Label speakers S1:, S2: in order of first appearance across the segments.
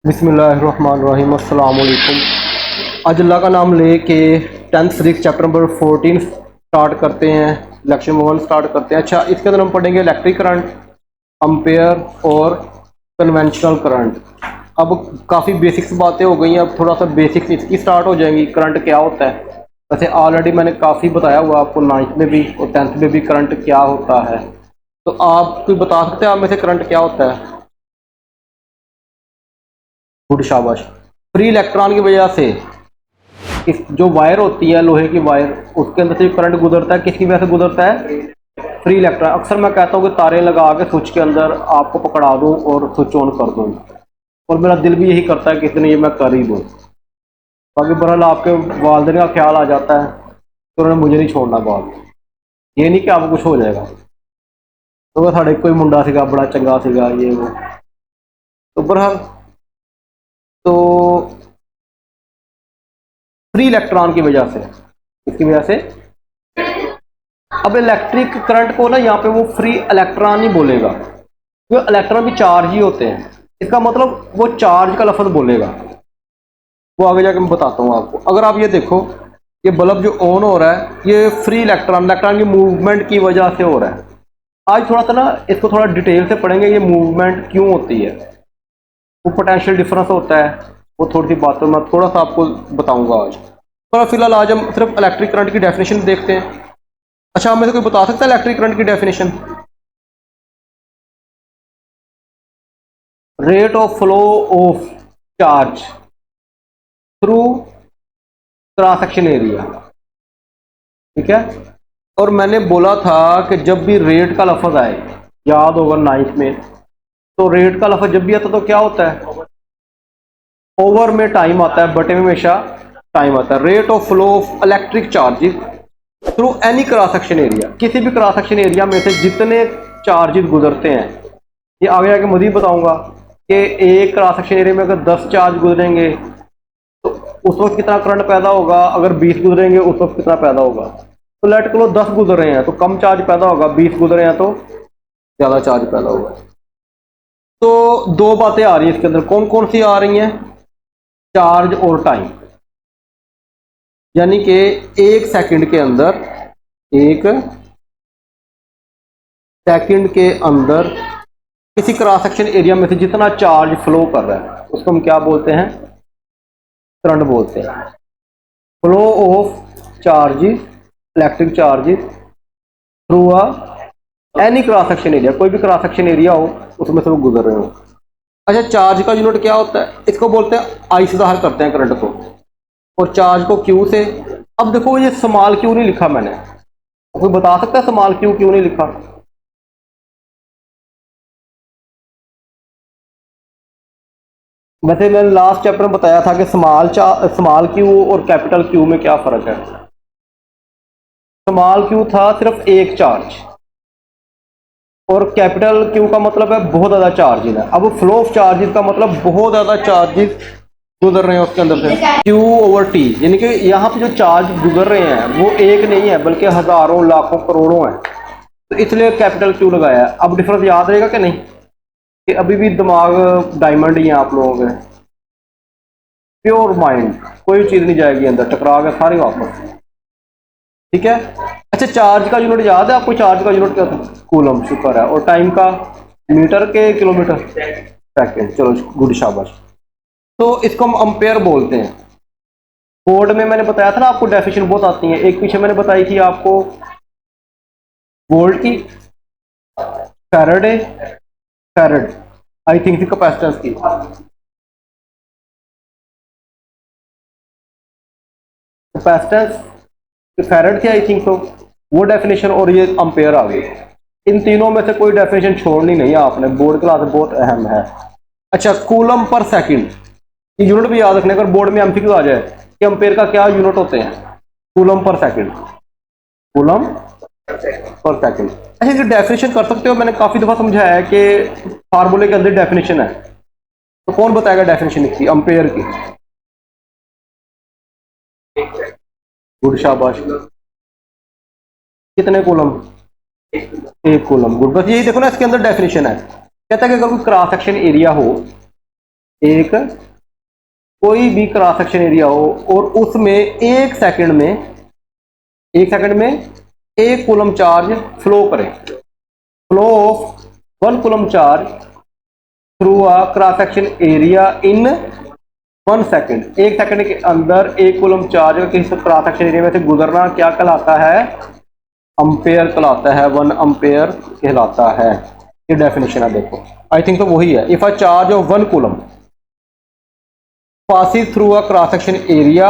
S1: बिस्मिल्लाहिर्रहमानिर्रहीम अस्सलाम वालेकुम। आज अल्लाह का नाम ले के 10th physics chapter number 14 start करते हैं, लेक्चर 1 स्टार्ट करते हैं। अच्छा, इसके अंदर हम पढ़ेंगे इलेक्ट्रिक करंट, अम्पेयर और कन्वेंशनल करंट। अब काफ़ी बेसिक्स बातें हो गई हैं, अब थोड़ा सा बेसिक्स इसकी स्टार्ट हो जाएंगी। करंट क्या होता है, वैसे ऑलरेडी मैंने काफ़ी बताया हुआ आपको 9th में भी और 10th में भी करंट क्या होता है। तो आप कोई बता सकते हैं आप में से करंट क्या होता है? गुड, शाबाश। फ्री इलेक्ट्रॉन की वजह से इस जो वायर होती है लोहे की वायर, उसके अंदर से करंट गुजरता है, किसकी वजह से गुजरता है? Free electron. अक्सर मैं कहता हूँ कि तारे लगा के स्विच के अंदर आपको पकड़ा दूँ और स्विच ऑन कर दूँ, और मेरा दिल भी यही करता है कि इतने ये मैं कर ही दूँ। बाकी बहरहाल आपके वालदेन का ख्याल आ जाता है तो उन्होंने मुझे नहीं छोड़ना बात। ये नहीं कि आपको कुछ हो जाएगा। तो साढ़े कोई मुंडा सीगा, बड़ा चंगा सीगा, ये वो। तो बहरहाल तो फ्री इलेक्ट्रॉन की वजह से, इसकी वजह से अब इलेक्ट्रिक करंट को ना यहाँ पे वो फ्री इलेक्ट्रॉन नहीं बोलेगा, क्योंकि इलेक्ट्रॉन भी चार्ज ही होते हैं। इसका मतलब वो चार्ज का लफ्ज बोलेगा, वो आगे जाके मैं बताता हूँ आपको। अगर आप ये देखो, ये बल्ब जो ऑन हो रहा है ये फ्री इलेक्ट्रॉन की मूवमेंट की वजह से हो रहा है। आज थोड़ा सा ना इसको थोड़ा डिटेल से पढ़ेंगे, ये मूवमेंट क्यों होती है, वो पोटेंशियल डिफरेंस होता है, वो थोड़ी सी बातों में थोड़ा सा आपको बताऊंगा आज। पर फिलहाल आज हम सिर्फ इलेक्ट्रिक करंट की डेफिनेशन देखते हैं। अच्छा, हमें से कोई बता सकता है इलेक्ट्रिक करंट की definition? Rate of flow of charge through cross section area, ठीक है। और मैंने बोला था कि जब भी रेट का लफ्ज आए, याद होगा 9th में, तो रेट का लफ्ज जब भी आता तो क्या होता है? ओवर में टाइम आता है, बटे में हमेशा टाइम आता है। Rate of flow of electric charges through any cross section area, किसी भी क्रॉस सेक्शन एरिया में से जितने चार्जेस गुजरते हैं, ये आगे आके मजीद बताऊंगा कि एक क्रॉस सेक्शन एरिया में अगर 10 चार्ज गुजरेंगे तो उस वक्त कितना करंट पैदा होगा, अगर 20 गुजरेंगे उस वक्त कितना पैदा होगा। तो लेट करो 10 गुजर रहे हैं तो कम चार्ज पैदा होगा, 20 गुजर रहे हैं तो ज़्यादा चार्ज पैदा होगा। तो दो बातें आ रही हैं इसके अंदर, कौन कौन सी आ रही हैं? चार्ज और टाइम। यानी कि एक सेकंड के अंदर, एक सेकंड के अंदर किसी क्रॉस सेक्शन एरिया में से जितना चार्ज फ्लो कर रहा है उसको हम क्या बोलते हैं? करंट बोलते हैं। Flow of charges, electric charges through any cross section area, कोई भी क्रॉस सेक्शन एरिया हो उसमें से वो गुजर रहे हो। अच्छा, चार्ज का यूनिट क्या होता है? इसको बोलते हैं आई से ज़ाहिर करते हैं करंट को, और चार्ज को क्यू से। अब देखो ये स्मॉल क्यू नहीं लिखा मैंने, कोई बता सकता है स्मॉल क्यू क्यों नहीं लिखा? वैसे मैंने लास्ट चैप्टर में बताया था कि स्मॉल क्यू और कैपिटल क्यू में क्या फर्क है। स्मॉल क्यू था सिर्फ एक चार्ज, और कैपिटल क्यू का मतलब है बहुत ज्यादा चार्जेस है। अब फ्लो ऑफ चार्जेस का मतलब बहुत ज्यादा चार्जेस गुजर रहे हैं उसके अंदर से, क्यू ओवर टी। यानी कि यहाँ पे जो चार्ज गुजर रहे हैं वो एक नहीं है बल्कि हजारों लाखों करोड़ों है, तो इसलिए कैपिटल क्यू लगाया है। अब डिफरेंस याद रहेगा कि नहीं? कि अभी भी दिमाग डायमंड ही है आप लोगों के, प्योर माइंड, कोई चीज नहीं जाएगी अंदर, टकरा के सारी वापस, ठीक है। अच्छा, चार्ज का यूनिट याद है आपको? चार्ज का यूनिट क्या था? कूलम, शुक्र है। और टाइम का? मीटर के किलोमीटर सेकंड, चलो गुड, शाबाश। तो इसको हम अम्पेयर बोलते हैं। बोर्ड में मैंने बताया था ना आपको डेफिनेशन बहुत आती है, एक पीछे मैंने बताई थी आपको वोल्ट की, फैराडे, फैरड आई थिंक थी कैपेसिटेंस की, कैपेसिटेंस फैरड थी आई थिंक, तो वो डेफिनेशन और ये अम्पेयर आ गई। इन तीनों में से कोई डेफिनेशन छोड़नी नहीं है आपने, बोर्ड क्लास बहुत अहम है। अच्छा, कूलम पर सेकंड, ये यूनिट भी याद रखने, अगर बोर्ड में एमसीक्यू आ जाए कि अम्पेयर का क्या यूनिट होते हैं, coulomb per second, coulomb per second. अच्छा, ये डेफिनेशन कर सकते हो, मैंने काफी दफा समझाया है कि फार्मूले के अंदर डेफिनेशन है, तो कौन बताएगा डेफिनेशन इसकी अम्पेयर की? गुड, शाबाश। कितने कूलम? एक कूलम, गुड। बस यही देखो ना, इसके अंदर डेफिनेशन है। कहता है कि अगर कोई क्रॉस सेक्शन एरिया हो एक कोई भी क्रॉस सेक्शन एरिया हो और उसमें एक सेकंड में एक कूलम चार्ज फ्लो करे, flow of 1 coulomb charge through a cross section area in 1 second, एक सेकंड के अंदर एक कूलम चार्ज किसी क्रॉस सेक्शन एरिया में से गुजरना क्या कहलाता है? अम्पेयर कहलाता है, 1 अम्पेयर कहलाता है। ये डेफिनेशन है, देखो आई थिंक तो वही है। If a charge of 1 coulomb passes through a cross section area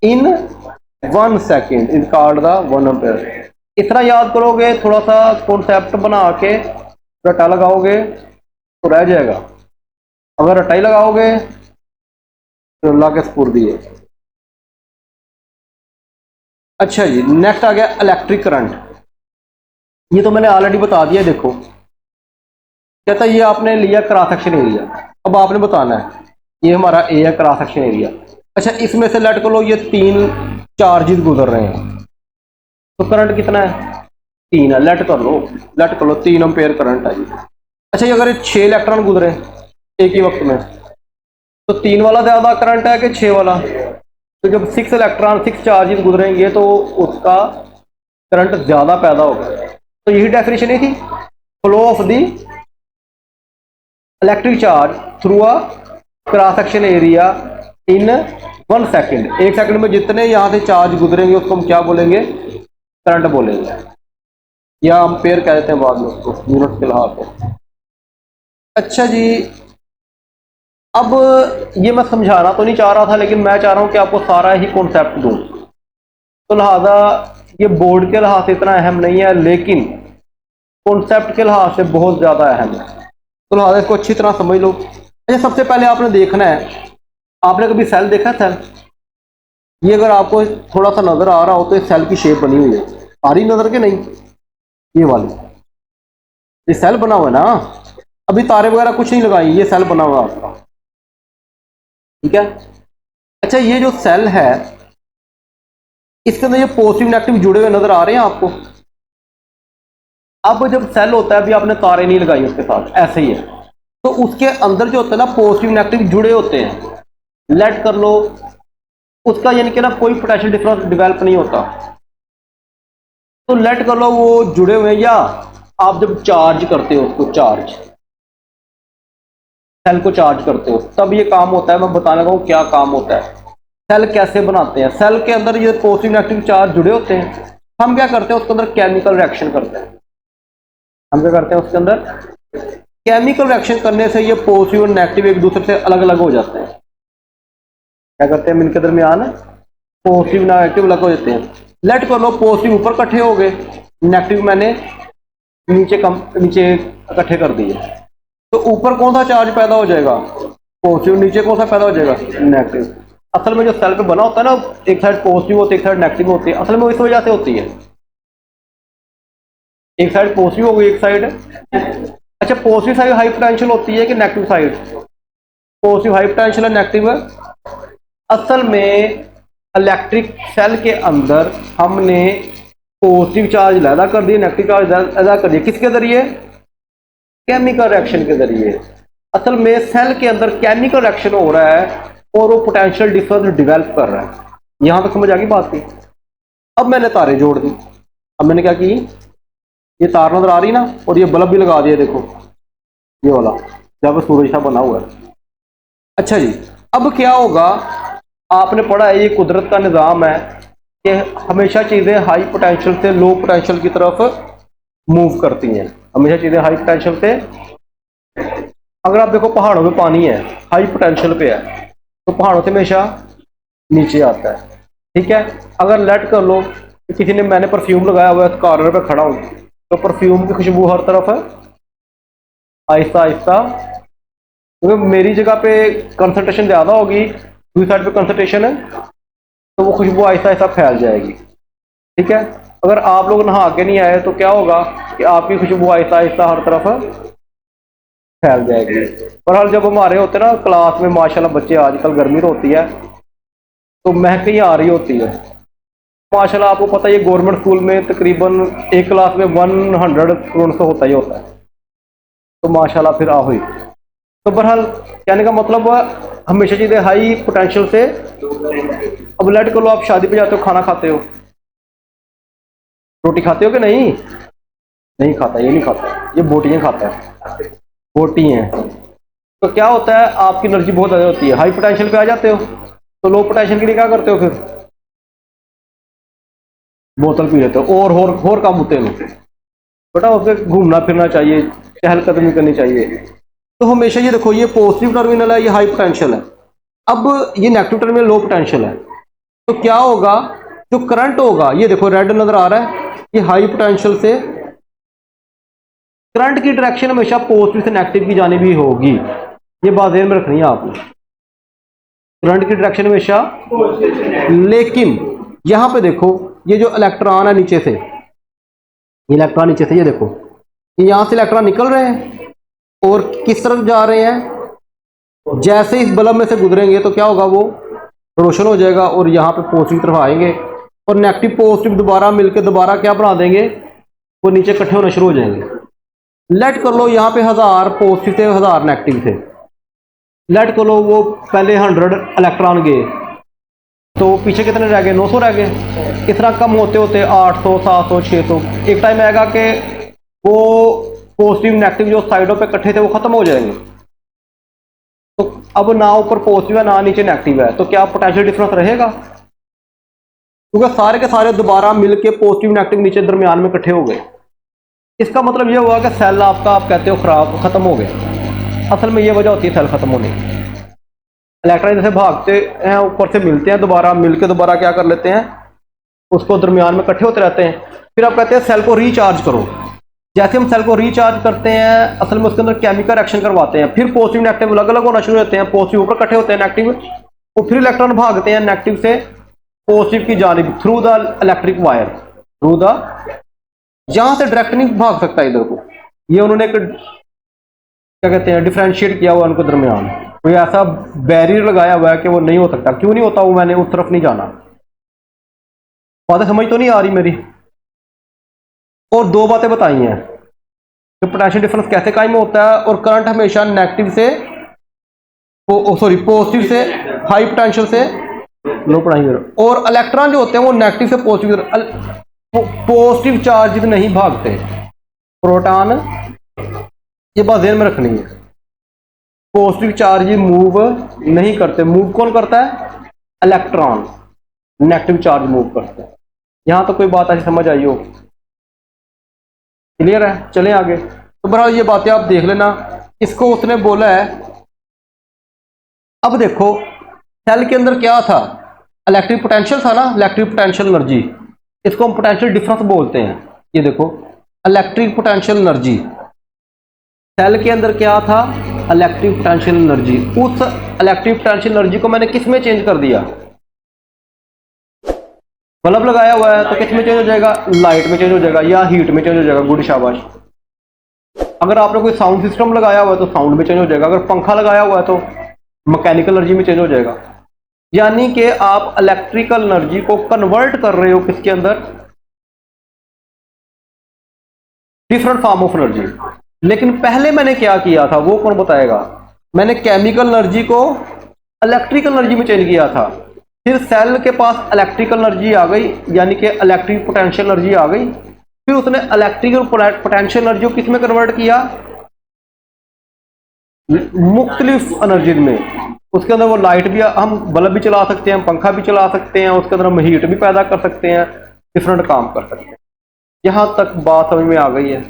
S1: in 1 second is called the 1 ampere। इतना याद करोगे, थोड़ा सा कॉन्सेप्ट बना के रटा लगाओगे तो रह जाएगा। अगर रटाई लगाओगे तो अल्लाह के सुपुर्द है। अच्छा जी, नेक्स्ट आ गया इलेक्ट्रिक करंट। ये तो मैंने ऑलरेडी बता दिया। देखो कहता है ये आपने लिया क्रॉस सेक्शन एरिया, अब आपने बताना है ये हमारा ए है क्रॉस सेक्शन एरिया। अच्छा, इसमें से लेट कर लो ये 3 चार्जेस गुजर रहे हैं, तो करंट कितना है? 3 है। लेट कर लो 3 एम्पेयर करंट है जी। अच्छा, ये अगर 6 इलेक्ट्रॉन गुजरे एक ही वक्त में, तो 3 वाला ज़्यादा करंट है कि 6 वाला? तो जब 6 इलेक्ट्रॉन 6 चार्जेस गुजरेंगे तो उसका करंट ज़्यादा पैदा होगा। तो यही डेफिनेशन ही थी, flow of the electric charge through a cross section area in 1 second. एक सेकंड में जितने यहां से चार्ज गुजरेंगे उसको हम क्या बोलेंगे? करंट बोलेंगे, या अम्पेयर कह देते हैं बाद में उसको, यूनिट के लिहाज से। अच्छा जी, अब ये मैं समझाना तो नहीं चाह रहा था, लेकिन मैं चाह रहा हूं कि आपको सारा ही कॉन्सेप्ट दूं, तो लिहाजा ये बोर्ड के लिहाज से इतना अहम नहीं है, लेकिन कॉन्सेप्ट के लिहाज से बहुत ज़्यादा अहम है। तो लिहाजा इसको अच्छी तरह समझ लो। अच्छा, सबसे पहले आपने देखना है, आपने कभी सेल देखा है? सेल, ये अगर आपको थोड़ा सा नजर आ रहा हो तो इस सेल की शेप बनी हुई है, आ रही नजर के नहीं? ये वाली, ये सेल बना हुआ है ना, अभी तारे वगैरह कुछ नहीं लगाई, ये सेल बना हुआ है आपका, ठीक है। अच्छा, ये जो सेल है इसके अंदर ये पॉजिटिव नेगेटिव जुड़े हुए नजर आ रहे हैं आपको? अब जब सेल होता है, अभी आपने तारे नहीं लगाई उसके साथ, ऐसे ही है, तो उसके अंदर जो होता है ना पॉजिटिव नेगेटिव जुड़े होते हैं। लेट कर लो उसका यानी कि ना कोई पोटेंशियल डिफरेंस डेवलप नहीं होता, तो लेट कर लो वो जुड़े हुए हैं। या आप जब चार्ज करते हो उसको, चार्ज सेल को चार्ज करते हो, तब ये काम होता है। मैं बताने लगा क्या काम होता है, सेल कैसे बनाते हैं। सेल के अंदर ये पॉजिटिव नेगेटिव चार्ज जुड़े होते हैं, हम क्या करते हैं उसके अंदर केमिकल रिएक्शन करते हैं। हम क्या करते हैं उसके अंदर केमिकल रिएक्शन करने से ये पॉजिटिव और नेगेटिव एक दूसरे से अलग अलग हो जाते हैं। क्या करते हैं, इनके दरमियान पॉजिटिव नेगेटिव अलग हो जाते हैं। लेट कर लो पॉजिटिव ऊपर इकट्ठे हो गए, नेगेटिव मैंने नीचे इकट्ठे कर दिए, तो ऊपर कौन सा चार्ज पैदा हो जाएगा? पॉजिटिव। नीचे कौन सा पैदा हो जाएगा? नेगेटिव। असल में जो सेल पे बना होता है ना, एक साइड पॉजिटिव होती है एक साइड नेगेटिव होती है, असल में वो इस वजह से होती है, एक साइड पॉजिटिव हो गई एक साइड। अच्छा, पॉजिटिव साइड हाई पोटेंशियल होती है कि negative side? Positive high potential है, नेगेटिव है। असल में इलेक्ट्रिक सेल के अंदर हमने पॉजिटिव चार्ज लैदा कर दिए, नेगेटिव चार्ज लैदा कर दिए, किसके जरिए? केमिकल रिएक्शन के जरिए। असल में सेल के अंदर केमिकल रिएक्शन हो रहा है और वो पोटेंशियल डिफरेंस डेवलप कर रहा है। यहां तक समझ आ गई बात की? अब मैंने तारे जोड़ दी, अब मैंने क्या की, ये तार नजर आ रही ना, और ये बल्ब भी लगा दिया, देखो ये वाला जब सूरज सा बना हुआ है। अच्छा जी, अब क्या होगा, आपने पढ़ा है ये कुदरत का निज़ाम है कि हमेशा चीज़ें हाई पोटेंशियल से लो पोटेंशियल की तरफ मूव करती हैं। हमेशा चीज़ें हाई पोटेंशियल से, अगर आप देखो पहाड़ों में पानी है, हाई पोटेंशियल पे है, तो पहाड़ों से हमेशा नीचे आता है, ठीक है। अगर लेट कर लो कि किसी ने, मैंने परफ्यूम लगाया हुआ है, कॉर्नर पे खड़ा हूँ, तो परफ्यूम की खुशबू हर तरफ आहिस्ता आहिस्ता, क्योंकि मेरी जगह पे कंसंट्रेशन ज़्यादा होगी, दूसरी साइड पे कंसंट्रेशन है, तो वो खुशबू आहिस्ता आहिस्ता फैल जाएगी, ठीक है। अगर आप लोग नहा के नहीं आए तो क्या होगा कि आपकी खुशबू आहिस्ता आहिस्ता हर तरफ फैल जाएगी। पर हाल जब हमारे होते हैं ना क्लास में, माशाल्लाह बच्चे, आजकल गर्मी तो होती है तो महक ही आ रही होती है माशाल्लाह। आपको पता है ये गवर्नमेंट स्कूल में तकरीबन एक क्लास में 100 स्टूडेंट्स तो होता ही होता है, तो माशाल्लाह फिर आओ ही। तो बहरहाल कहने का मतलब हमेशा चीजें हाई पोटेंशियल से। अब लेट कर लो आप शादी पे जाते हो, खाना खाते हो, रोटी खाते हो कि नहीं? नहीं खाता, ये नहीं खाता, ये बोटियां खाता है, बोटी हैं। तो क्या होता है, आपकी एनर्जी बहुत ज़्यादा होती है, हाई पोटेंशियल पे आ जाते हो, तो लो पोटेंशियल के लिए क्या करते हो फिर? बोतल पी लेते हो और काम होते हैं। बेटा उसे घूमना फिरना चाहिए, चहलकदमी करनी चाहिए। तो हमेशा ये देखो, ये पॉजिटिव टर्मिनल है, ये हाई पोटेंशियल है। अब ये नेगेटिव टर्मिनल लो पोटेंशियल है। तो क्या होगा, जो करंट होगा, ये देखो रेड नजर आ रहा है, ये हाई पोटेंशियल से करंट की डायरेक्शन हमेशा पॉजिटिव से नेगेटिव की जाने भी होगी। ये बात ध्यान में रखनी है आपने, करंट की डायरेक्शन हमेशा। लेकिन यहां पे देखो, ये जो इलेक्ट्रॉन है नीचे से, ये इलेक्ट्रॉन नीचे से, ये देखो, ये यहां से इलेक्ट्रॉन निकल रहे हैं और किस तरफ जा रहे हैं। जैसे इस बल्ब में से गुजरेंगे तो क्या होगा, वो रोशन हो जाएगा और यहाँ पे पॉजिटिव तरफ आएंगे, और नेगेटिव पॉजिटिव दोबारा मिलकर दोबारा क्या बना देंगे, वो नीचे इकट्ठे होना शुरू हो जाएंगे। लेट कर लो यहाँ पे 1000 पॉजिटिव थे, 1000 नेगेटिव थे। लेट कर लो वो पहले 100 इलेक्ट्रॉन गए, तो पीछे कितने रह गए, 900 रह गए। इस तरह कम होते होते 800, 700, 600, एक टाइम आएगा कि वो पॉजिटिव नेगेटिव जो साइडों पे इकट्ठे थे वो खत्म हो जाएंगे। तो अब ना ऊपर पॉजिटिव है ना नीचे नेगेटिव है, तो क्या पोटेंशियल डिफरेंस रहेगा? क्योंकि सारे के सारे दोबारा मिलके पॉजिटिव नेगेटिव नीचे दरमियान में इकट्ठे हो गए। इसका मतलब यह हुआ कि सेल आपका, आप कहते हो खराब, खत्म हो गया। असल में यह वजह होती है सेल खत्म होने की। इलेक्ट्रॉन जैसे भागते हैं ऊपर से मिलते हैं, दोबारा मिलके दोबारा क्या कर लेते हैं, उसको दरमियान में इकट्ठे होते रहते हैं। फिर आप कहते हैं सेल को रिचार्ज करो। जैसे हम सेल को रिचार्ज करते हैं, असल में उसके अंदर केमिकल रिएक्शन करवाते हैं, फिर पॉजिटिव नेगेटिव अलग अलग होना शुरू होते हैं, पॉजिटिव ऊपर इकट्ठे होते हैं, नेगेटिव, और फिर इलेक्ट्रॉन भागते हैं नेगेटिव से पॉजिटिव की जानिब through the electric wire, through the, यहां से डायरेक्ट नहीं भाग सकता इधर को। ये उन्होंने एक क्या कहते हैं, डिफरेंशिएट किया हुआ उनके दरमियान, कोई ऐसा बैरियर लगाया हुआ है कि वो नहीं हो सकता। क्यों नहीं होता, वो मैंने उस तरफ नहीं जाना। बातें समझ तो नहीं आ रही मेरी? और दो बातें बताई हैं कि पोटेंशियल डिफरेंस कैसे कायम होता है, और करंट हमेशा नेगेटिव से, सॉरी पॉजिटिव से हाई पोटेंशियल से लो पोटेंशियल, और इलेक्ट्रॉन जो होते हैं वो नेगेटिव से पॉजिटिव, पॉजिटिव चार्ज नहीं भागते, प्रोटॉन, ये बात ध्यान में रखनी है। पॉजिटिव चार्ज मूव नहीं करते। मूव कौन करता है? इलेक्ट्रॉन। नेगेटिव चार्ज मूव करते हैं। यहां तो कोई बात ऐसी समझ आई हो? क्लियर है? चलें आगे। तो बहरहाल ये बातें आप देख लेना। इसको उसने बोला है, अब देखो सेल के अंदर क्या था, इलेक्ट्रिक पोटेंशियल था ना, इलेक्ट्रिक पोटेंशियल एनर्जी, इसको हम पोटेंशियल डिफरेंस बोलते हैं। ये देखो इलेक्ट्रिक पोटेंशियल एनर्जी, सेल के अंदर क्या था, इलेक्ट्रिक पोटेंशियल एनर्जी। उस इलेक्ट्रिक पोटेंशियल एनर्जी को मैंने किस में चेंज कर दिया? बल्ब लगाया हुआ है तो किस में चेंज हो जाएगा? लाइट में चेंज हो जाएगा या हीट में चेंज हो जाएगा। गुड शाबाश। अगर आपने कोई साउंड सिस्टम लगाया हुआ है तो साउंड में चेंज हो जाएगा। अगर पंखा लगाया हुआ है तो मैकेनिकल एनर्जी में चेंज हो जाएगा। यानी कि आप इलेक्ट्रिकल एनर्जी को कन्वर्ट कर रहे हो किसके अंदर? Different form of energy. लेकिन पहले मैंने क्या किया था वो कौन बताएगा? मैंने केमिकल एनर्जी को इलेक्ट्रिकल एनर्जी में चेंज किया था। फिर सेल के पास इलेक्ट्रिकल एनर्जी आ गई, यानी कि इलेक्ट्रिक पोटेंशियल एनर्जी आ गई। फिर उसने इलेक्ट्रिकल पोटेंशियल एनर्जी को किस में कन्वर्ट किया? मुख्तलिफ एनर्जी में। उसके अंदर वो लाइट भी, हम बल्ब भी चला सकते हैं, पंखा भी चला सकते हैं, उसके अंदर हम हीट भी पैदा कर सकते हैं, डिफरेंट काम कर सकते हैं। यहां तक बात समझ में आ गई है।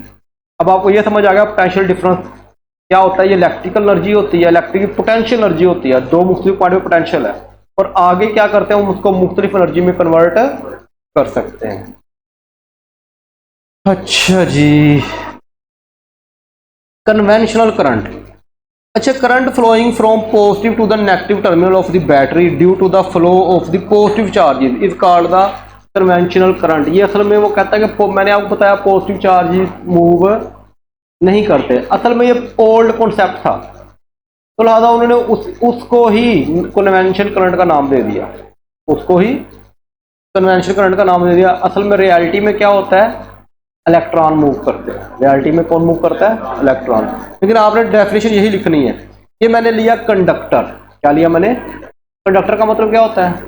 S1: अब आपको यह समझ आ गया पोटेंशियल डिफरेंस क्या होता है। ये इलेक्ट्रिकल एनर्जी होती है, इलेक्ट्रिक पोटेंशियल एनर्जी होती है। दो मुख्तलिफ पॉइंट में पोटेंशियल है और आगे क्या करते हैं हम उसको मुख्तलिफ एनर्जी में कन्वर्ट कर सकते हैं। अच्छा जी, कन्वेंशनल करंट। अच्छा, current flowing from positive to the negative terminal of the battery due to the flow of the positive charges is called the conventional current. ये असल में वो कहता है कि मैंने आपको बताया पॉजिटिव चार्जेस मूव नहीं करते। असल में ये ओल्ड कॉन्सेप्ट था, तो लिहाजा उन्होंने उसको ही कन्वेंशनल करंट का नाम दे दिया। उसको ही कन्वेंशनल करंट का नाम दे दिया। असल में रियलिटी में क्या होता है? इलेक्ट्रॉन मूव करते हैं। रियलिटी में कौन मूव करता है? इलेक्ट्रॉन। लेकिन आपने डेफिनेशन यही लिखनी है ये मैंने लिया कंडक्टर। क्या लिया मैंने? कंडक्टर का मतलब क्या होता है?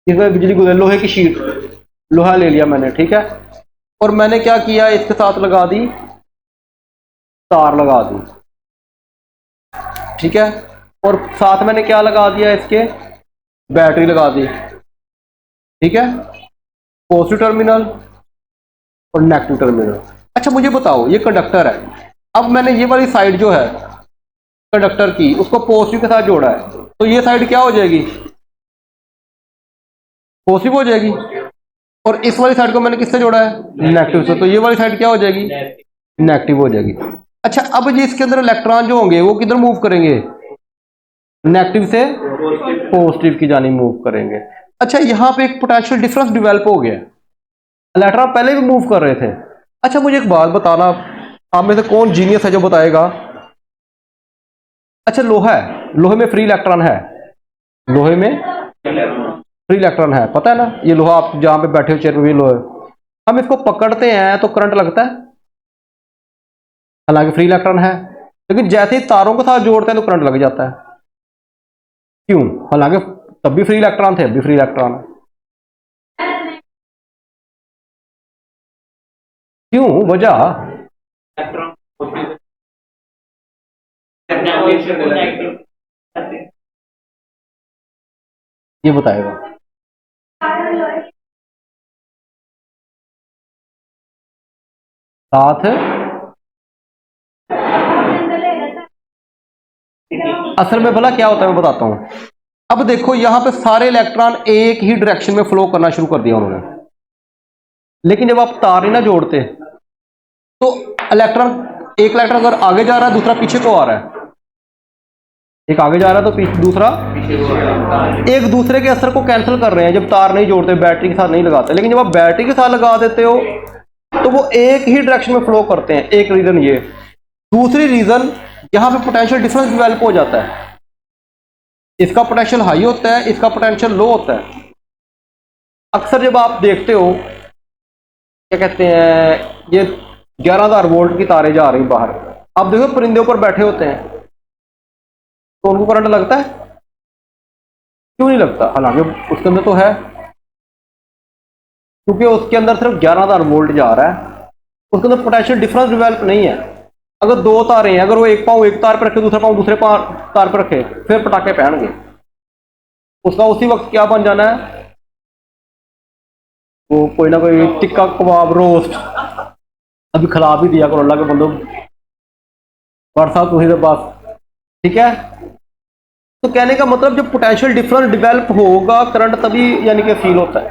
S1: जिसमें बिजली गुजरे, लोहे की शीट, लोहा ले लिया मैंने, ठीक है। और मैंने क्या किया, इसके साथ लगा दी तार, लगा दी, ठीक है। और साथ मैंने क्या लगा दिया, इसके बैटरी लगा दी, ठीक है। पॉजिटिव टर्मिनल और नेगेटिव टर्मिनल। अच्छा मुझे बताओ, ये कंडक्टर है, अब मैंने ये वाली साइड जो है कंडक्टर की, उसको पॉजिटिव के साथ जोड़ा है, तो ये साइड क्या हो जाएगी? पॉजिटिव हो जाएगी। और इस वाली साइड को मैंने किससे जोड़ा है? नेगेटिव से, तो ये वाली साइड क्या हो जाएगी? नेगेटिव हो जाएगी। अच्छा अब ये इसके अंदर इलेक्ट्रॉन जो होंगे वो किधर मूव करेंगे? नेगेटिव से पॉजिटिव की जानी मूव करेंगे। अच्छा यहां पे एक पोटेंशियल डिफरेंस डेवलप हो गया, इलेक्ट्रॉन पहले भी मूव कर रहे थे। अच्छा मुझे एक बात बताना, आप में से कौन जीनियस है जो बताएगा? अच्छा लोहा है, लोहे में फ्री इलेक्ट्रॉन है, लोहे में फ्री इलेक्ट्रॉन है, पता है ना? ये लोहा आप जहां पे बैठे हो चेयर पे, लोहे, हम इसको पकड़ते हैं तो करंट लगता है, हालांकि फ्री इलेक्ट्रॉन है, लेकिन जैसे ही तारों के साथ जोड़ते हैं तो करंट लग जाता है। क्यों? हालांकि तब भी फ्री इलेक्ट्रॉन थे, अब भी फ्री इलेक्ट्रॉन है। क्यों? वजह? ये बताएगा। साथ असल में भला क्या होता है मैं बताता हूं। अब देखो यहां पे सारे इलेक्ट्रॉन एक ही डायरेक्शन में फ्लो करना शुरू कर दिया उन्होंने, लेकिन जब आप तार ही ना जोड़ते तो इलेक्ट्रॉन, एक इलेक्ट्रॉन अगर आगे जा रहा है दूसरा पीछे को आ रहा है, एक आगे जा रहा है तो दूसरा एक दूसरे के असर को कैंसिल कर रहे हैं जब तार नहीं जोड़ते, बैटरी के साथ नहीं लगाते। लेकिन जब आप बैटरी के साथ लगा देते हो तो वो एक ही डायरेक्शन में फ्लो करते हैं। एक रीजन ये। दूसरी रीजन, यहां पे पोटेंशियल डिफरेंस डेवलप हो जाता है, इसका पोटेंशियल हाई होता है, इसका पोटेंशियल लो होता है। अक्सर जब आप देखते हो, क्या कहते हैं, ये 11,000 वोल्ट की तारें जा रही बाहर, आप देखो परिंदे ऊपर बैठे होते हैं तो उनको करंट लगता है? क्यों नहीं लगता? हालांकि उसके अंदर तो है, क्योंकि उसके अंदर सिर्फ 11,000 वोल्ट जा रहा है, उसके अंदर पोटेंशियल डिफरेंस डेवलप नहीं है। अगर दो तारें हैं, अगर वो एक पाँव एक तार पर रखे, दूसरा पाँव दूसरे तार पर रखे, फिर पटाखे पहनेंगे, उसका उसी वक्त क्या बन जाना है, वो कोई ना कोई टिक्का कबाब रोस्ट अभी खिला भी दिया करो, अल्लाह के बंदो, बरसात उसी के पास, ठीक है। तो कहने का मतलब जब पोटेंशियल डिफरेंस डेवलप होगा करंट तभी यानी कि फील होता है।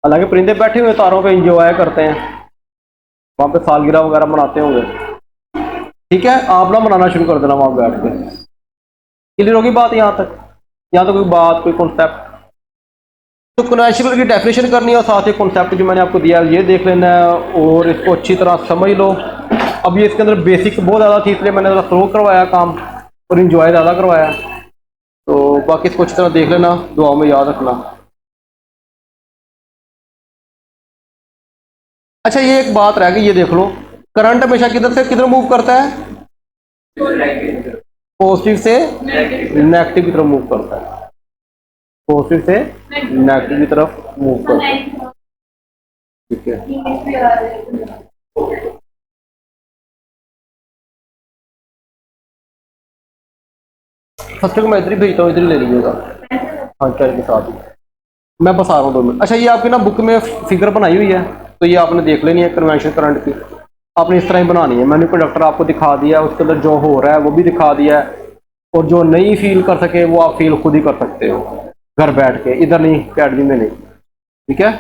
S1: हालांकि परिंदे बैठे हुए तारों पे एंजॉय करते हैं, वहां पे सालगिरह वगैरह मनाते होंगे, ठीक है। आप ना मनाना शुरू कर देना वहां बैठ के। क्लियर होगी बात यहाँ तक? यहाँ तो कोई बात, कोई कॉन्सेप्ट? तो कन्वेंशनल की डेफिनेशन करनी है और साथ ही कॉन्सेप्ट जो मैंने आपको दिया है ये देख लेना है और इसको अच्छी तरह समझ लो। अब ये इसके अंदर बेसिक्स बहुत ज़्यादा थी इसलिए मैंने ज़रा स्लो करवाया काम और इंजॉय ज़्यादा करवाया, तो बाकी इसको अच्छी तरह देख लेना, दुआओं में याद रखना। अच्छा ये एक बात रह गई, ये देख लो, करंट हमेशा किधर से किधर मूव करता है? पॉजिटिव से नेगेटिव की तरफ मूव करता है, पॉजिटिव से नेगेटिव की तरफ मूव करता है, ठीक है। फर्स्ट को मैं इधर ही भेजता हूँ, इधर ही ले लीजिएगा, हाँ कैल के साथ ही मैं बस आ रहा हूँ 2 मिनट। अच्छा ये आपकी ना बुक में फिगर बनाई हुई है, तो ये आपने देख लेनी है कन्वेंशन करंट की, आपने इस तरह ही बनानी है। मैंने कंडक्टर आपको दिखा दिया है, उसके अंदर जो हो रहा है वो भी दिखा दिया है, और जो नहीं फील कर सके वो आप फील खुद ही कर सकते हो घर बैठ के, इधर नहीं, अकेडमी में नहीं, ठीक है।